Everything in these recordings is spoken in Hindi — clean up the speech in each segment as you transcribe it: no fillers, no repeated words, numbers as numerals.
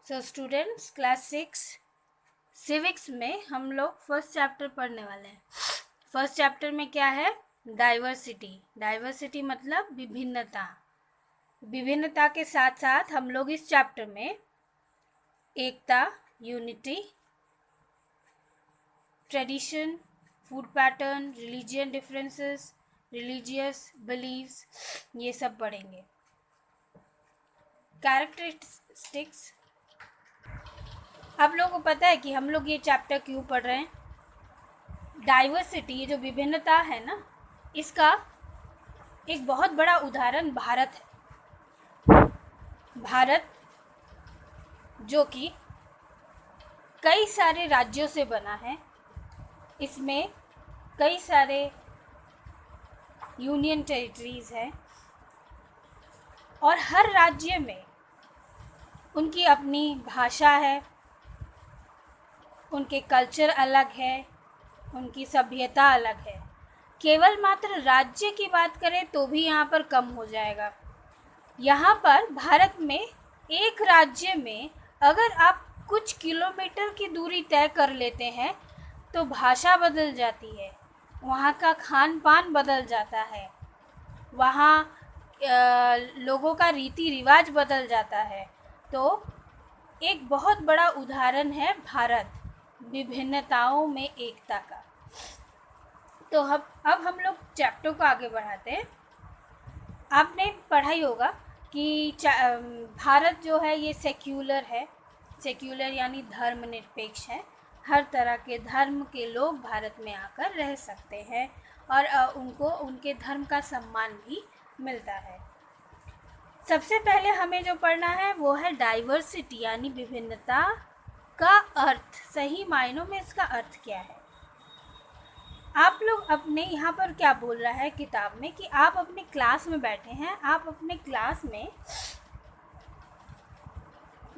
सो स्टूडेंट्स, क्लास 6 सिविक्स में हम लोग फर्स्ट चैप्टर पढ़ने वाले हैं। फर्स्ट चैप्टर में क्या है? डाइवर्सिटी। डाइवर्सिटी मतलब विभिन्नता। विभिन्नता के साथ साथ हम लोग इस चैप्टर में एकता, unity, tradition, food pattern, religion differences, religious beliefs, ये सब पढ़ेंगे। कैरेक्टरिस्टिक्स। आप लोगों को पता है कि हम लोग ये चैप्टर क्यों पढ़ रहे हैं? डाइवर्सिटी, ये जो विभिन्नता है ना, इसका एक बहुत बड़ा उदाहरण भारत है। भारत जो कि कई सारे राज्यों से बना है, इसमें कई सारे यूनियन टेरिटरीज हैं और हर राज्य में उनकी अपनी भाषा है, उनके कल्चर अलग है, उनकी सभ्यता अलग है। केवल मात्र राज्य की बात करें तो भी यहाँ पर कम हो जाएगा। यहाँ पर भारत में एक राज्य में अगर आप कुछ किलोमीटर की दूरी तय कर लेते हैं तो भाषा बदल जाती है, वहाँ का खान पान बदल जाता है, वहाँ लोगों का रीति रिवाज बदल जाता है। तो एक बहुत बड़ा उदाहरण है भारत, विभिन्नताओं में एकता का। तो अब हम लोग चैप्टर को आगे बढ़ाते हैं। आपने पढ़ा ही होगा कि भारत जो है ये सेक्युलर है। सेक्युलर यानी धर्मनिरपेक्ष है। हर तरह के धर्म के लोग भारत में आकर रह सकते हैं और उनको उनके धर्म का सम्मान भी मिलता है। सबसे पहले हमें जो पढ़ना है वो है डाइवर्सिटी यानी विभिन्नता का अर्थ। सही मायनों में इसका अर्थ क्या है? आप लोग अपने यहाँ पर क्या बोल रहा है किताब में कि आप अपने क्लास में बैठे हैं, आप अपने क्लास में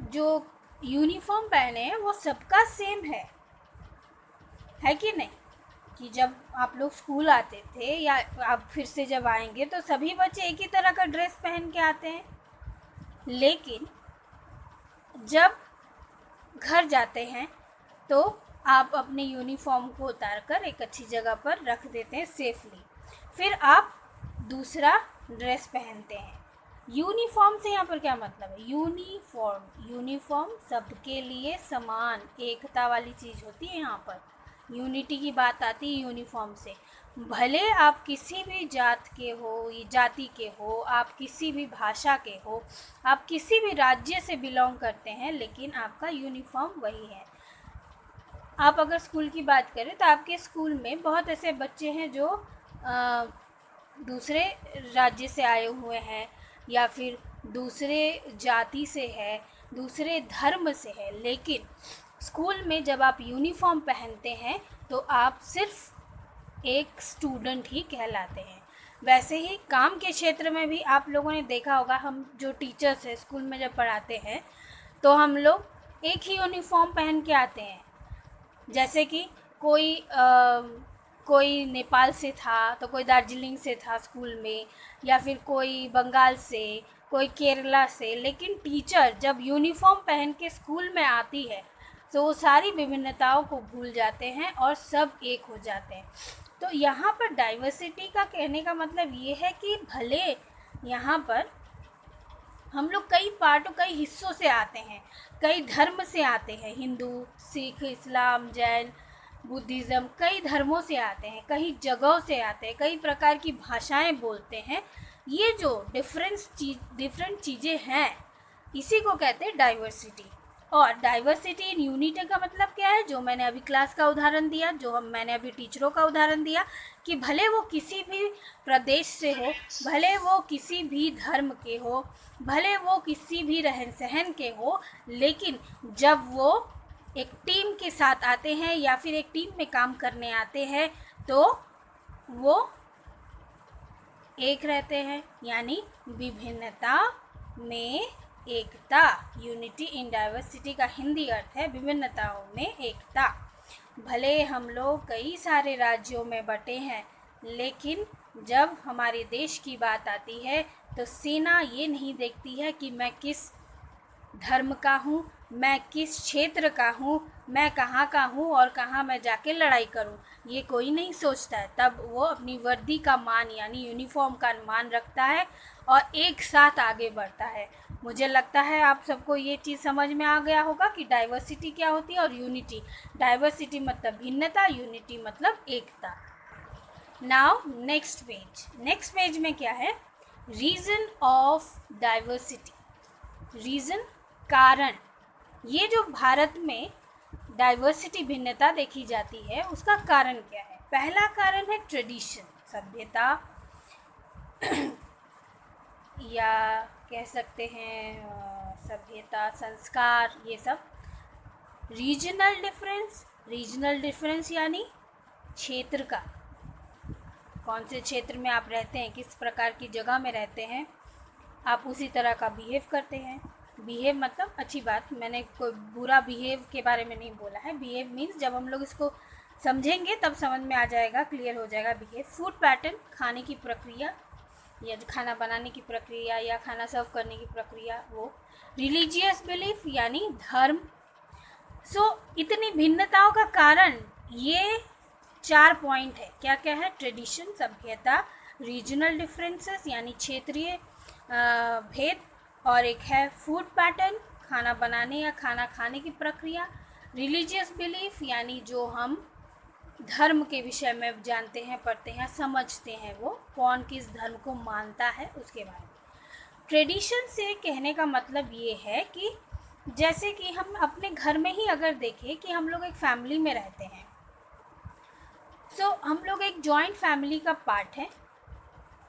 जो यूनिफॉर्म पहने हैं वो सबका सेम है कि नहीं? कि जब आप लोग स्कूल आते थे या आप फिर से जब आएंगे तो सभी बच्चे एक ही तरह का ड्रेस पहन के आते हैं, लेकिन जब घर जाते हैं तो आप अपने यूनिफॉर्म को उतारकर एक अच्छी जगह पर रख देते हैं सेफली, फिर आप दूसरा ड्रेस पहनते हैं। यूनिफॉर्म से यहाँ पर क्या मतलब है? यूनिफॉर्म सबके लिए समान, एकता वाली चीज़ होती है। यहाँ पर यूनिटी की बात आती है यूनिफॉर्म से। भले आप किसी भी जाति के हो, आप किसी भी भाषा के हो, आप किसी भी राज्य से बिलोंग करते हैं, लेकिन आपका यूनिफॉर्म वही है। आप अगर स्कूल की बात करें तो आपके स्कूल में बहुत ऐसे बच्चे हैं जो दूसरे राज्य से आए हुए हैं या फिर दूसरे जाति से है, दूसरे धर्म से है, लेकिन स्कूल में जब आप यूनिफॉर्म पहनते हैं तो आप सिर्फ एक स्टूडेंट ही कहलाते हैं। वैसे ही काम के क्षेत्र में भी आप लोगों ने देखा होगा, हम जो टीचर्स हैं स्कूल में जब पढ़ाते हैं तो हम लोग एक ही यूनिफॉर्म पहन के आते हैं। जैसे कि कोई नेपाल से था तो कोई दार्जिलिंग से था स्कूल में, या फिर कोई बंगाल से, कोई केरला से, लेकिन टीचर जब यूनिफॉर्म पहन के स्कूल में आती है तो वो सारी विभिन्नताओं को भूल जाते हैं और सब एक हो जाते हैं। तो यहाँ पर डाइवर्सिटी का कहने का मतलब ये है कि भले यहाँ पर हम लोग कई हिस्सों से आते हैं, कई धर्म से आते हैं, हिंदू, सिख, इस्लाम, जैन, बुद्धिज़्म, कई धर्मों से आते हैं, कई जगहों से आते हैं, कई प्रकार की भाषाएं बोलते हैं। ये जो डिफरेंट चीज़ें हैं, इसी को कहते हैं डाइवर्सिटी। और डाइवर्सिटी इन यूनिटी का मतलब क्या है? जो मैंने अभी क्लास का उदाहरण दिया, मैंने अभी टीचरों का उदाहरण दिया कि भले वो किसी भी प्रदेश से हो, भले वो किसी भी धर्म के हो, भले वो किसी भी रहन सहन के हो, लेकिन जब वो एक टीम के साथ आते हैं या फिर एक टीम में काम करने आते हैं तो वो एक रहते हैं, यानी विभिन्नता में एकता। यूनिटी इन डाइवर्सिटी का हिंदी अर्थ है विभिन्नताओं में एकता। भले हम लोग कई सारे राज्यों में बटे हैं, लेकिन जब हमारे देश की बात आती है तो सेना ये नहीं देखती है कि मैं किस धर्म का हूँ, मैं किस क्षेत्र का हूँ, मैं कहाँ का हूँ और कहाँ मैं जाके लड़ाई करूँ, ये कोई नहीं सोचता है। तब वो अपनी वर्दी का मान यानी यूनिफॉर्म का मान रखता है और एक साथ आगे बढ़ता है। मुझे लगता है आप सबको ये चीज़ समझ में आ गया होगा कि डाइवर्सिटी क्या होती है और यूनिटी। डाइवर्सिटी मतलब भिन्नता, यूनिटी मतलब एकता। नाउ नेक्स्ट पेज में क्या है, रीज़न ऑफ डाइवर्सिटी। रीज़न कारण, ये जो भारत में डाइवर्सिटी भिन्नता देखी जाती है उसका कारण क्या है। पहला कारण है ट्रेडिशन, सभ्यता या कह सकते हैं सभ्यता, संस्कार, ये सब। रीजनल डिफरेंस यानी क्षेत्र का, कौन से क्षेत्र में आप रहते हैं, किस प्रकार की जगह में रहते हैं, आप उसी तरह का बिहेव करते हैं। बिहेव मतलब अच्छी बात, मैंने कोई बुरा बिहेव के बारे में नहीं बोला है। बिहेव मीन्स जब हम लोग इसको समझेंगे तब समझ में आ जाएगा, क्लियर हो जाएगा बिहेव। फूड पैटर्न, खाने की प्रक्रिया या खाना बनाने की प्रक्रिया या खाना सर्व करने की प्रक्रिया, वो। रिलीजियस बिलीफ यानी धर्म। इतनी भिन्नताओं का कारण ये 4 पॉइंट है। क्या क्या है, ट्रेडिशन, सभ्यता, रीजनल डिफरेंसेस यानी क्षेत्रीय भेद, और एक है फूड पैटर्न, खाना बनाने या खाना खाने की प्रक्रिया। रिलीजियस बिलीफ यानी जो हम धर्म के विषय में जानते हैं, पढ़ते हैं, समझते हैं, वो कौन किस धर्म को मानता है उसके बारे में। ट्रेडिशन से कहने का मतलब ये है कि जैसे कि हम अपने घर में ही अगर देखें कि हम लोग एक फैमिली में रहते हैं, हम लोग एक जॉइंट फैमिली का पार्ट है,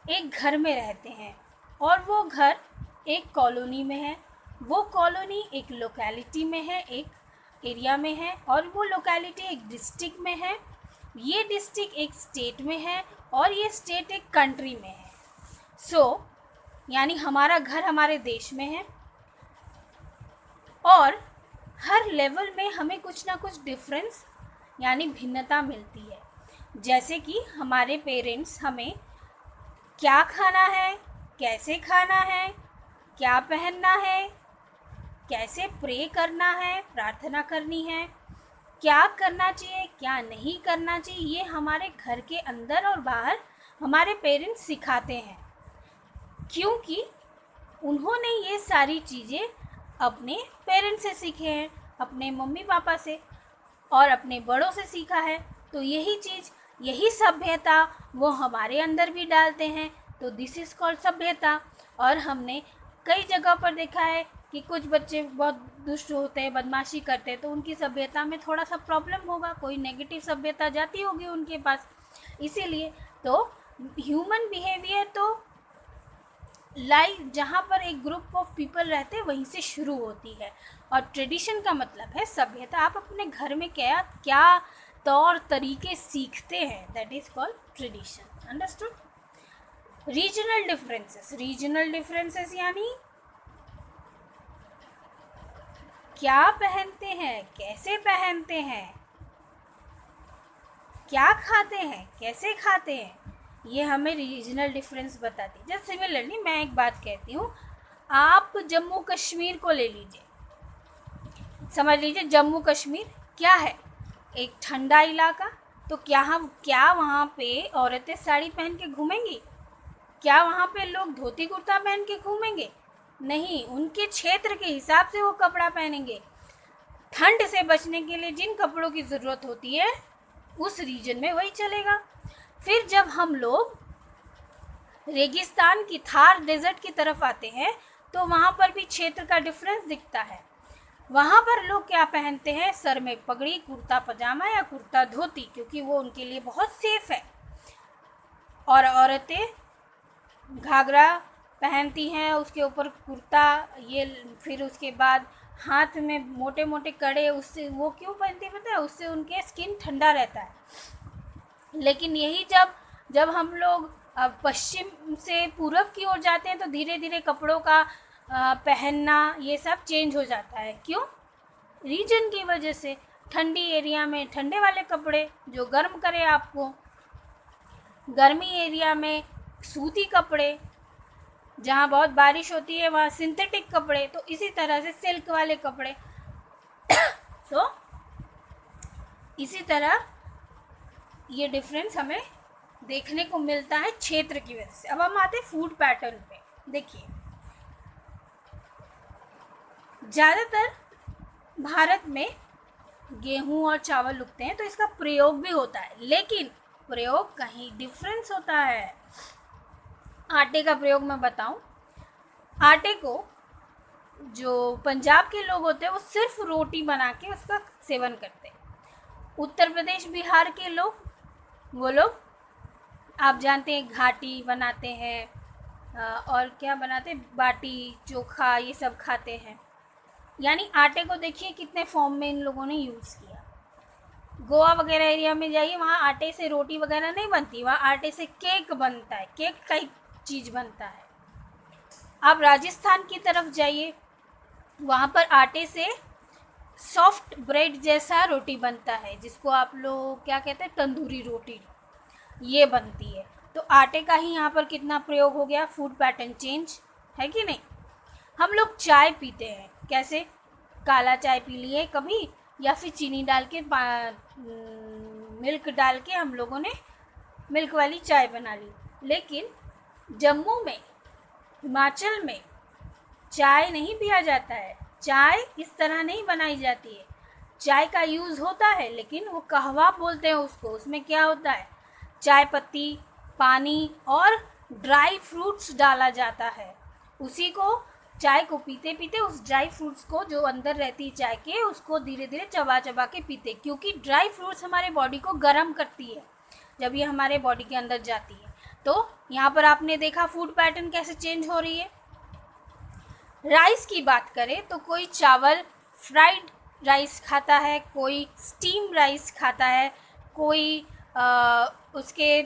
एक घर में रहते हैं और वो घर एक कॉलोनी में है, वो कॉलोनी एक लोकेलिटी में है, एक एरिया में है, और वो लोकेलिटी एक डिस्ट्रिक्ट में है, ये डिस्ट्रिक्ट एक स्टेट में है और ये स्टेट एक कंट्री में है। यानी हमारा घर हमारे देश में है और हर लेवल में हमें कुछ ना कुछ डिफरेंस यानी भिन्नता मिलती है। जैसे कि हमारे पेरेंट्स हमें क्या खाना है, कैसे खाना है, क्या पहनना है, कैसे प्रे करना है, प्रार्थना करनी है, क्या करना चाहिए, क्या नहीं करना चाहिए, ये हमारे घर के अंदर और बाहर हमारे पेरेंट्स सिखाते हैं, क्योंकि उन्होंने ये सारी चीज़ें अपने पेरेंट्स से सीखे हैं, अपने मम्मी पापा से और अपने बड़ों से सीखा है। तो यही चीज़, यही सभ्यता वो हमारे अंदर भी डालते हैं। तो दिस इज़ कॉल्ड सभ्यता। और हमने कई जगह पर देखा है कि कुछ बच्चे बहुत दुष्ट होते हैं, बदमाशी करते हैं, तो उनकी सभ्यता में थोड़ा सा प्रॉब्लम होगा, कोई नेगेटिव सभ्यता जाती होगी उनके पास। इसीलिए तो ह्यूमन बिहेवियर तो लाइक जहाँ पर एक ग्रुप ऑफ पीपल रहते हैं वहीं से शुरू होती है। और ट्रेडिशन का मतलब है सभ्यता। आप अपने घर में क्या क्या तौर तरीके सीखते हैं, that is called tradition. Understood. Regional differences यानी क्या पहनते हैं, कैसे पहनते हैं, क्या खाते हैं, कैसे खाते हैं, ये हमें रीजनल डिफरेंस बताती है। जैसे सिमिलरली मैं एक बात कहती हूँ, आप जम्मू कश्मीर को ले लीजिए, समझ लीजिए जम्मू कश्मीर क्या है, एक ठंडा इलाका। तो क्या वहाँ पे औरतें साड़ी पहन के घूमेंगी? क्या वहाँ पे लोग धोती कुर्ता पहन के घूमेंगे? नहीं, उनके क्षेत्र के हिसाब से वो कपड़ा पहनेंगे। ठंड से बचने के लिए जिन कपड़ों की ज़रूरत होती है उस रीजन में वही चलेगा। फिर जब हम लोग रेगिस्तान की थार डेजर्ट की तरफ आते हैं तो वहाँ पर भी क्षेत्र का डिफरेंस दिखता है। वहाँ पर लोग क्या पहनते हैं, सर में पगड़ी, कुर्ता पजामा या कुर्ता धोती, क्योंकि वो उनके लिए बहुत सेफ है। और औरतें घाघरा पहनती हैं, उसके ऊपर कुर्ता, ये फिर उसके बाद हाथ में मोटे मोटे कड़े, उससे वो क्यों पहनती है पता है? उससे उनके स्किन ठंडा रहता है। लेकिन यही जब हम लोग पश्चिम से पूर्व की ओर जाते हैं तो धीरे धीरे कपड़ों का पहनना ये सब चेंज हो जाता है। क्यों? रीजन की वजह से। ठंडी एरिया में ठंडे वाले कपड़े जो गर्म करे आपको, गर्मी एरिया में सूती कपड़े, जहाँ बहुत बारिश होती है वहाँ सिंथेटिक कपड़े, तो इसी तरह से सिल्क वाले कपड़े। सो इसी तरह ये डिफरेंस हमें देखने को मिलता है क्षेत्र की वजह से। अब हम आते हैं फूड पैटर्न पे। देखिए, ज़्यादातर भारत में गेहूं और चावल उगते हैं, तो इसका प्रयोग भी होता है, लेकिन प्रयोग कहीं डिफरेंस होता है। आटे का प्रयोग मैं बताऊं, आटे को जो पंजाब के लोग होते हैं वो सिर्फ रोटी बना के उसका सेवन करते हैं। उत्तर प्रदेश बिहार के लोग, वो लोग आप जानते हैं घाटी बनाते हैं, और क्या बनाते हैं, बाटी चोखा ये सब खाते हैं। यानी आटे को देखिए कितने फॉर्म में इन लोगों ने यूज़ किया। गोवा वगैरह एरिया में जाइए, वहाँ आटे से रोटी वगैरह नहीं बनती, वहाँ आटे से केक बनता है, केक टाइप चीज़ बनता है। आप राजस्थान की तरफ जाइए, वहाँ पर आटे से सॉफ्ट ब्रेड जैसा रोटी बनता है, जिसको आप लोग क्या कहते हैं, तंदूरी रोटी, ये बनती है। तो आटे का ही यहाँ पर कितना प्रयोग हो गया, फूड पैटर्न चेंज है कि नहीं। हम लोग चाय पीते हैं, कैसे, काला चाय पी लिए कभी, या फिर चीनी डाल के मिल्क डाल के हम लोगों ने मिल्क वाली चाय बना ली। लेकिन जम्मू में, हिमाचल में चाय नहीं पिया जाता है, चाय इस तरह नहीं बनाई जाती है। चाय का यूज़ होता है, लेकिन वो कहवा बोलते हैं उसको। उसमें क्या होता है, चाय पत्ती, पानी और ड्राई फ्रूट्स डाला जाता है। उसी को, चाय को पीते पीते उस ड्राई फ्रूट्स को जो अंदर रहती है चाय के, उसको धीरे धीरे चबा चबा के पीते, क्योंकि ड्राई फ्रूट्स हमारे बॉडी को गर्म करती है जब ये हमारे बॉडी के अंदर जाती है। तो यहाँ पर आपने देखा फूड पैटर्न कैसे चेंज हो रही है। राइस की बात करें तो कोई चावल फ्राइड राइस खाता है, कोई स्टीम राइस खाता है, कोई उसके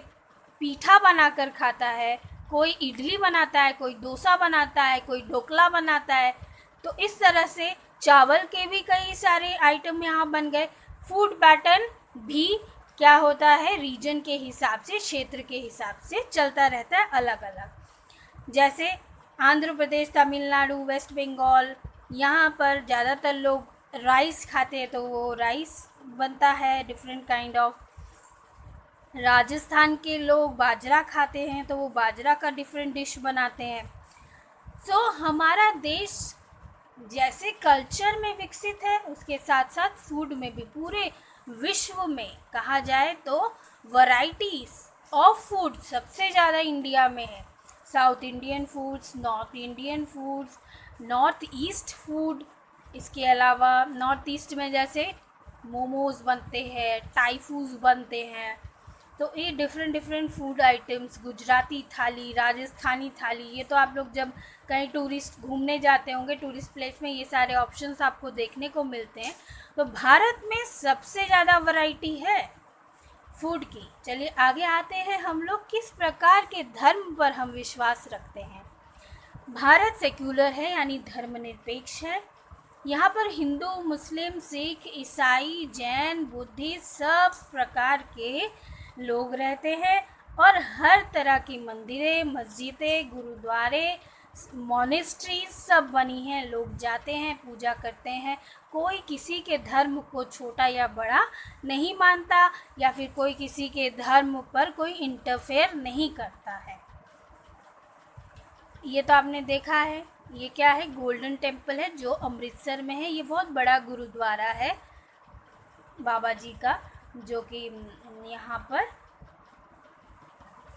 पीठा बनाकर खाता है, कोई इडली बनाता है, कोई डोसा बनाता है, कोई ढोकला बनाता है। तो इस तरह से चावल के भी कई सारे आइटम यहाँ बन गए। फूड पैटर्न भी क्या होता है, रीजन के हिसाब से, क्षेत्र के हिसाब से चलता रहता है अलग अलग। जैसे आंध्र प्रदेश, तमिलनाडु, वेस्ट बंगाल, यहाँ पर ज़्यादातर लोग राइस खाते हैं, तो वो राइस बनता है डिफरेंट काइंड ऑफ। राजस्थान के लोग बाजरा खाते हैं, तो वो बाजरा का डिफरेंट डिश बनाते हैं। सो हमारा देश जैसे कल्चर में विकसित है, उसके साथ साथ फूड में भी पूरे विश्व में कहा जाए तो वैरायटीज ऑफ फूड सबसे ज़्यादा इंडिया में है। South Indian foods, north Indian foods, north east food, इसके अलावा नॉर्थ ईस्ट में जैसे मोमोज़ बनते हैं, टाइफूस बनते हैं। तो ये डिफरेंट फूड आइटम्स, गुजराती थाली, राजस्थानी थाली, ये तो आप लोग जब कहीं टूरिस्ट घूमने जाते होंगे, टूरिस्ट प्लेस में ये सारे ऑप्शंस आपको देखने को मिलते हैं। तो भारत में सबसे ज़्यादा वैरायटी है फूड की। चलिए आगे आते हैं, हम लोग किस प्रकार के धर्म पर हम विश्वास रखते हैं। भारत सेक्युलर है, यानी धर्मनिरपेक्ष है। यहाँ पर हिंदू, मुस्लिम, सिख, ईसाई, जैन, बुद्धिस्ट सब प्रकार के लोग रहते हैं, और हर तरह की मंदिरें, मस्जिदें, गुरुद्वारे, मोनेस्ट्रीज सब बनी हैं। लोग जाते हैं, पूजा करते हैं। कोई किसी के धर्म को छोटा या बड़ा नहीं मानता, या फिर कोई किसी के धर्म पर कोई इंटरफेयर नहीं करता है। ये तो आपने देखा है। ये क्या है, गोल्डन टेम्पल है जो अमृतसर में है। ये बहुत बड़ा गुरुद्वारा है बाबा जी का, जो कि यहाँ पर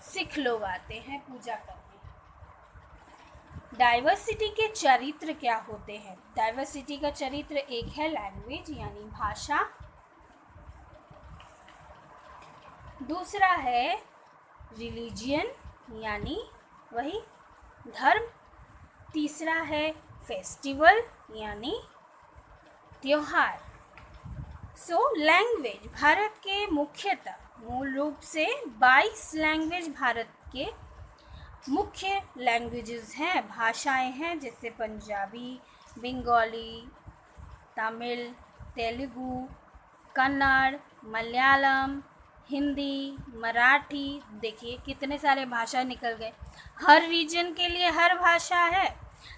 सिख लोग आते हैं पूजा करने। डाइवर्सिटी के चरित्र क्या होते हैं। डाइवर्सिटी का चरित्र एक है लैंग्वेज यानी भाषा, दूसरा है रिलीजियन यानी वही धर्म, तीसरा है फेस्टिवल यानी त्योहार। सो लैंग्वेज, भारत के मुख्यतः मूल रूप से 22 लैंग्वेज भारत के मुख्य लैंग्वेजेस हैं, भाषाएं हैं, जैसे पंजाबी, बंगाली, तमिल, तेलुगु, कन्नड़, मलयालम, हिंदी, मराठी। देखिए कितने सारे भाषा निकल गए। हर रीजन के लिए हर भाषा है।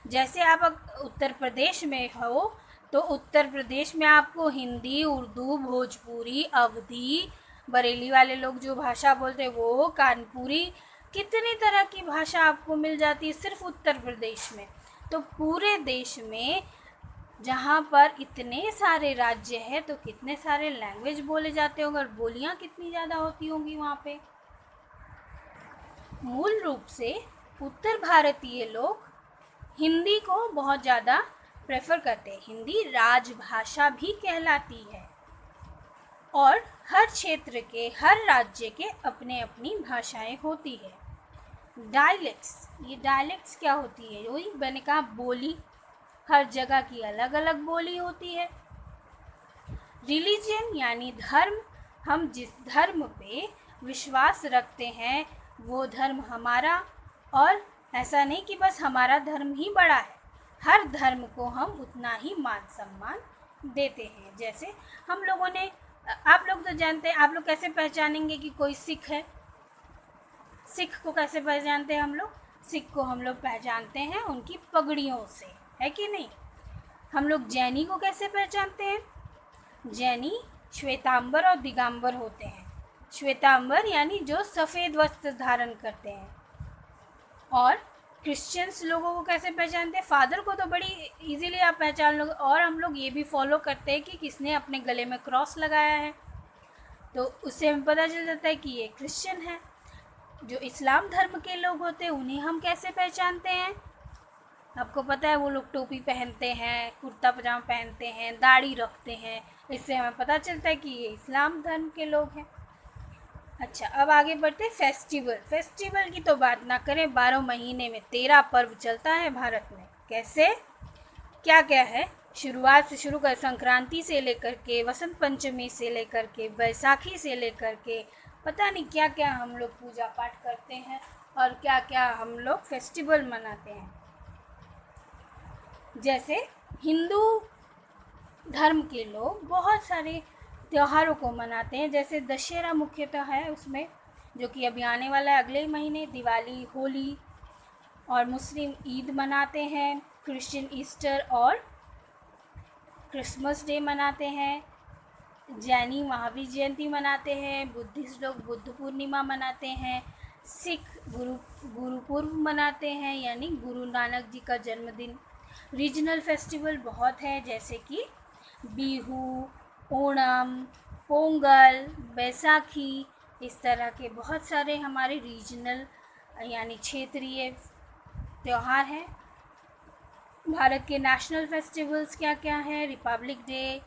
जैसे आप उत्तर प्रदेश में हो तो उत्तर प्रदेश में आपको हिंदी, उर्दू, भोजपुरी, अवधी, बरेली वाले लोग जो भाषा बोलते हैं वो, कानपुरी, कितनी तरह की भाषा आपको मिल जाती है सिर्फ उत्तर प्रदेश में। तो पूरे देश में जहाँ पर इतने सारे राज्य हैं तो कितने सारे लैंग्वेज बोले जाते होंगे और बोलियाँ कितनी ज़्यादा होती होंगी वहाँ पे। मूल रूप से उत्तर भारतीय लोग हिंदी को बहुत ज़्यादा प्रेफर करते हैं। हिंदी राजभाषा भी कहलाती है और हर क्षेत्र के, हर राज्य के अपने अपनी भाषाएं होती है। डायलेक्ट्स, ये डायलेक्ट्स क्या होती है? वही मैंने कहा बोली, हर जगह की अलग अलग बोली होती है। रिलीजन यानी धर्म, हम जिस धर्म पे विश्वास रखते हैं वो धर्म हमारा, और ऐसा नहीं कि बस हमारा धर्म ही बड़ा है, हर धर्म को हम उतना ही मान सम्मान देते हैं। जैसे हम लोगों ने, आप लोग तो जानते हैं, आप लोग कैसे पहचानेंगे कि कोई सिख है? सिख को कैसे पहचानते हैं हम लोग? सिख को हम लोग पहचानते हैं उनकी पगड़ियों से, है कि नहीं? हम लोग जैनी को कैसे पहचानते हैं? जैनी श्वेतांबर और दिगंबर होते हैं। श्वेतांबर यानी जो सफ़ेद वस्त्र धारण करते हैं। और क्रिश्चियंस लोगों को कैसे पहचानते हैं? फादर को तो बड़ी इजीली आप पहचान लोगे, और हम लोग ये भी फॉलो करते हैं कि किसने अपने गले में क्रॉस लगाया है, तो उससे हमें पता चल जाता है कि ये क्रिश्चियन है। जो इस्लाम धर्म के लोग होते हैं उन्हें हम कैसे पहचानते हैं? आपको पता है वो लोग टोपी पहनते हैं, कुर्ता पजामा पहनते हैं, दाढ़ी रखते हैं, इससे हमें पता चलता है कि ये इस्लाम धर्म के लोग हैं। अच्छा, अब आगे बढ़ते हैं फेस्टिवल। फेस्टिवल की तो बात ना करें, 12 महीने में 13 पर्व चलता है भारत में। कैसे, क्या क्या है? शुरुआत से शुरू कर, संक्रांति से लेकर के, वसंत पंचमी से लेकर के, बैसाखी से लेकर के, पता नहीं क्या क्या हम लोग पूजा पाठ करते हैं और क्या क्या हम लोग फेस्टिवल मनाते हैं। जैसे हिंदू धर्म के लोग बहुत सारे त्योहारों को मनाते हैं, जैसे दशहरा मुख्यतः है उसमें, जो कि अभी आने वाला है अगले ही महीने। दिवाली, होली, और मुस्लिम ईद मनाते हैं, क्रिश्चियन ईस्टर और क्रिसमस डे मनाते हैं, जैनी महावीर जयंती मनाते हैं, बुद्धिस्ट लोग बुद्ध पूर्णिमा मनाते हैं, सिख गुरुपुर्व मनाते हैं यानी गुरु नानक जी का जन्मदिन। रीजनल फेस्टिवल बहुत है, जैसे कि बिहू, ओणम, पोंगल, बैसाखी, इस तरह के बहुत सारे हमारे रीजनल यानी क्षेत्रीय त्यौहार हैं। भारत के नेशनल फेस्टिवल्स क्या क्या हैं? रिपब्लिक डे,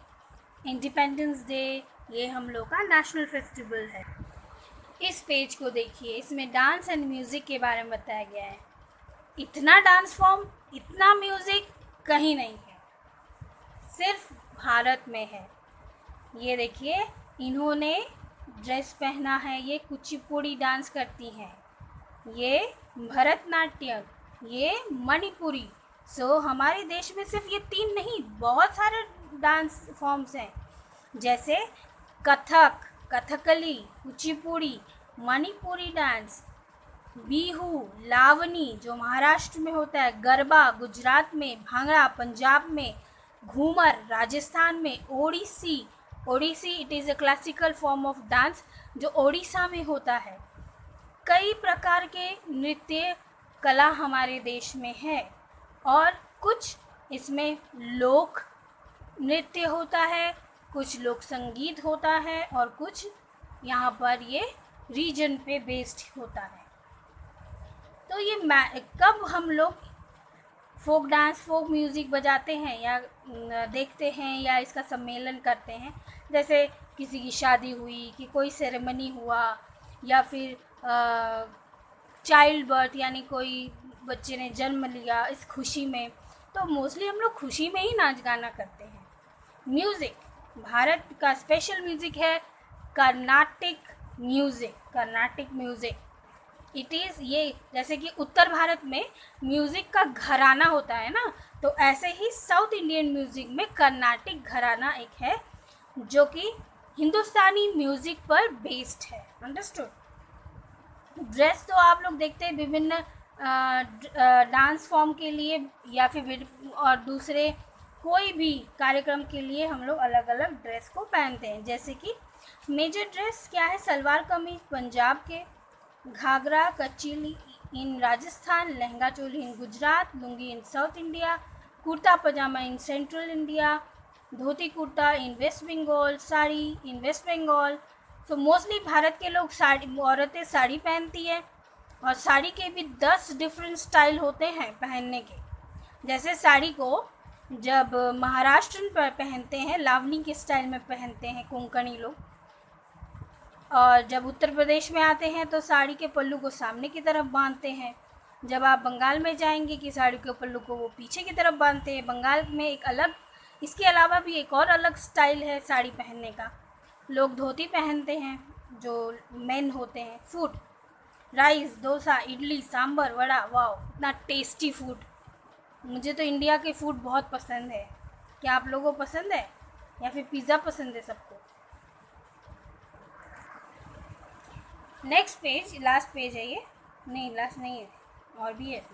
इंडिपेंडेंस डे, ये हम लोग का नेशनल फेस्टिवल है। इस पेज को देखिए, इसमें डांस एंड म्यूज़िक के बारे में बताया गया है। इतना डांस फॉर्म, इतना म्यूज़िक कहीं नहीं है, सिर्फ भारत में है। ये देखिए, इन्होंने ड्रेस पहना है, ये कुचिपुड़ी डांस करती हैं, ये भरतनाट्यम, ये मणिपुरी। सो हमारे देश में सिर्फ ये 3 नहीं, बहुत सारे डांस फॉर्म्स हैं, जैसे कथक, कथकली, कुचिपुड़ी, मणिपुरी डांस, बिहू, लावनी जो महाराष्ट्र में होता है, गरबा गुजरात में, भांगड़ा पंजाब में, घूमर राजस्थान में, Odissi, Odissi it is a classical form of dance जो ओडिशा में होता है। कई प्रकार के नृत्य कला हमारे देश में है, और कुछ इसमें लोक नृत्य होता है, कुछ लोक संगीत होता है, और कुछ यहाँ पर ये रीजन पे बेस्ड होता है। तो ये कब हम लोग फोक डांस, फोक म्यूज़िक बजाते हैं या देखते हैं या इसका सम्मेलन करते हैं? जैसे किसी की शादी हुई, कि कोई सेरेमनी हुआ, या फिर चाइल्ड बर्थ यानी कोई बच्चे ने जन्म लिया, इस खुशी में, तो मोस्टली हम लोग खुशी में ही नाच गाना करते हैं। म्यूज़िक, भारत का स्पेशल म्यूज़िक है Carnatic music. Carnatic music it is, ये जैसे कि उत्तर भारत में म्यूज़िक का घराना होता है ना, तो ऐसे ही साउथ इंडियन म्यूज़िक में कर्नाटिक घराना एक है जो कि हिंदुस्तानी म्यूज़िक पर बेस्ड है। अंडरस्टूड? ड्रेस तो आप लोग देखते हैं विभिन्न डांस फॉर्म के लिए या फिर और दूसरे कोई भी कार्यक्रम के लिए हम लोग अलग अलग ड्रेस को पहनते हैं। जैसे कि मेजर ड्रेस क्या है, सलवार कमीज पंजाब के, ghagra kachchi in Rajasthan, lehenga choli in Gujarat, lungi in south India, kurta pajama in central India, dhoti kurta in West Bengal, sari in West Bengal. तो मोस्टली भारत के लोग साड़ी, औरतें साड़ी पहनती है, और साड़ी के भी 10 डिफरेंट स्टाइल होते हैं पहनने के। जैसे साड़ी को जब महाराष्ट्र पर पहनते हैं लावनी के स्टाइल में पहनते हैं कोंकणी लोग, और जब उत्तर प्रदेश में आते हैं तो साड़ी के पल्लू को सामने की तरफ बांधते हैं। जब आप बंगाल में जाएंगे कि साड़ी के पल्लू को वो पीछे की तरफ बांधते हैं। बंगाल में एक अलग, इसके अलावा भी एक और अलग स्टाइल है साड़ी पहनने का। लोग धोती पहनते हैं जो मेन होते हैं। Food, rice, dosa, idli, sambar, vada, wow इतना टेस्टी फूड। मुझे तो इंडिया के फूड बहुत पसंद है। क्या आप लोगों को पसंद है या फिर पिज़्ज़ा पसंद है सबको? नेक्स्ट पेज, लास्ट पेज है ये, नहीं लास्ट नहीं है, और भी है।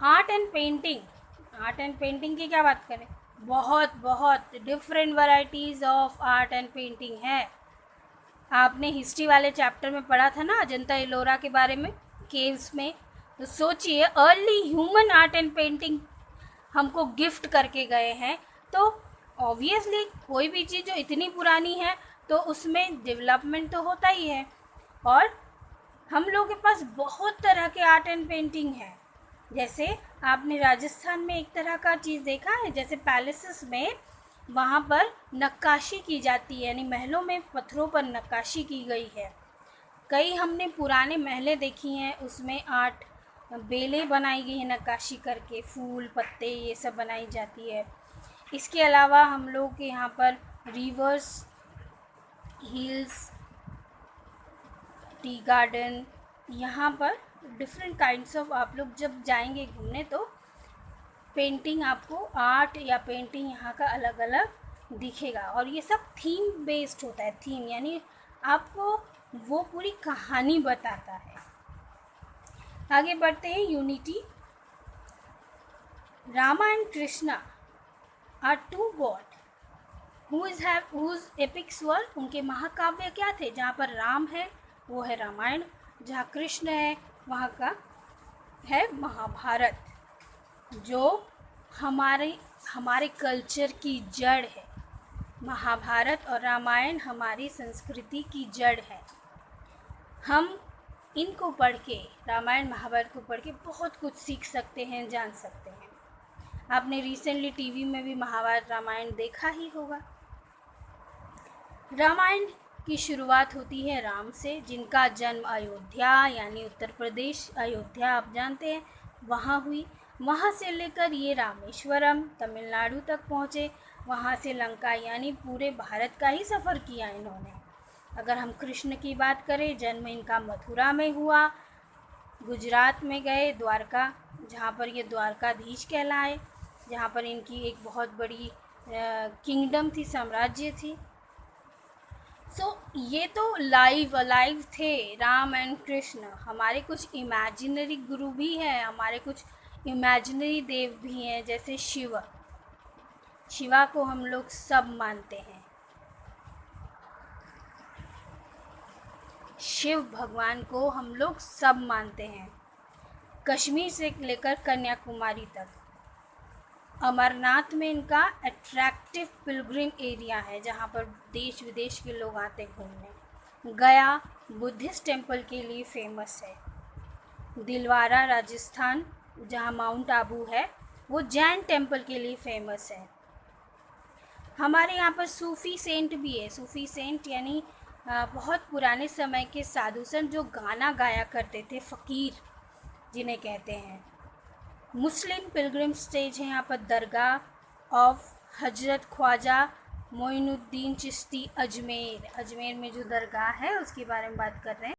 Art and painting. Art and painting की क्या बात करें, बहुत बहुत different varieties of art and painting है। आपने हिस्ट्री वाले चैप्टर में पढ़ा था ना अजंता एलोरा के बारे में, केव्स में। तो सोचिए early human art and painting हमको गिफ्ट करके गए हैं। तो ऑब्वियसली कोई भी चीज़ जो इतनी पुरानी है तो उसमें डेवलपमेंट तो होता ही है। और हम लोगों के पास बहुत तरह के आर्ट एंड पेंटिंग है। जैसे आपने राजस्थान में एक तरह का चीज़ देखा है, जैसे पैलेसेस में वहाँ पर नक्काशी की जाती है, यानी महलों में पत्थरों पर नक्काशी की गई है। कई हमने पुराने महलें देखी हैं, उसमें आर्ट बेलें बनाई गई हैं नक्काशी करके, फूल पत्ते ये सब बनाई जाती है। इसके अलावा हम लोग के यहाँ पर रिवर्स, हिल्स, टी गार्डन, यहाँ पर डिफरेंट काइंड्स ऑफ, आप लोग जब जाएंगे घूमने तो पेंटिंग आपको, आर्ट या पेंटिंग यहाँ का अलग अलग दिखेगा। और ये सब थीम बेस्ड होता है। थीम यानी आपको वो पूरी कहानी बताता है। आगे बढ़ते हैं। Unity. Rama and Krishna are two god whose epics were, उनके महाकाव्य क्या थे? जहाँ पर राम है वो है रामायण, जहाँ कृष्ण है वहाँ का है महाभारत, जो हमारे कल्चर की जड़ है। महाभारत और रामायण हमारी संस्कृति की जड़ है। हम इनको पढ़ के, रामायण महाभारत को पढ़ के बहुत कुछ सीख सकते हैं, जान सकते हैं। आपने रिसेंटली टीवी में भी महाभारत रामायण देखा ही होगा। रामायण की शुरुआत होती है राम से, जिनका जन्म अयोध्या यानी उत्तर प्रदेश, अयोध्या आप जानते हैं, वहाँ हुई। वहाँ से लेकर ये रामेश्वरम तमिलनाडु तक पहुँचे। वहाँ से लंका यानी पूरे भारत का ही सफ़र किया इन्होंने। अगर हम कृष्ण की बात करें, जन्म इनका मथुरा में हुआ, गुजरात में गए द्वारका, जहाँ पर ये द्वारकाधीश कहलाए, जहाँ पर इनकी एक बहुत बड़ी किंगडम थी, साम्राज्य थी। ये तो अलाइव थे राम एंड कृष्ण। हमारे कुछ इमेजिनरी गुरु भी हैं, हमारे कुछ इमेजिनरी देव भी हैं, जैसे शिवा को हम लोग सब मानते हैं। शिव भगवान को हम लोग सब मानते हैं, कश्मीर से लेकर कन्याकुमारी तक। अमरनाथ में इनका अट्रैक्टिव पिलग्रिम एरिया है, जहाँ पर देश विदेश के लोग आते घूमने। गया बुद्धिस्ट टेम्पल के लिए फेमस है। दिलवारा राजस्थान, जहाँ माउंट आबू है, वो जैन टेम्पल के लिए फेमस है। हमारे यहाँ पर सूफ़ी सेंट भी है। सूफ़ी सेंट यानी बहुत पुराने समय के साधु संत जो गाना गाया करते थे, फ़कीर जिन्हें कहते हैं। मुस्लिम पिलग्रिम स्टेज है यहाँ पर दरगाह ऑफ हजरत ख्वाजा मोइनुद्दीन चिश्ती अजमेर। अजमेर में जो दरगाह है उसके बारे में बात कर रहे हैं।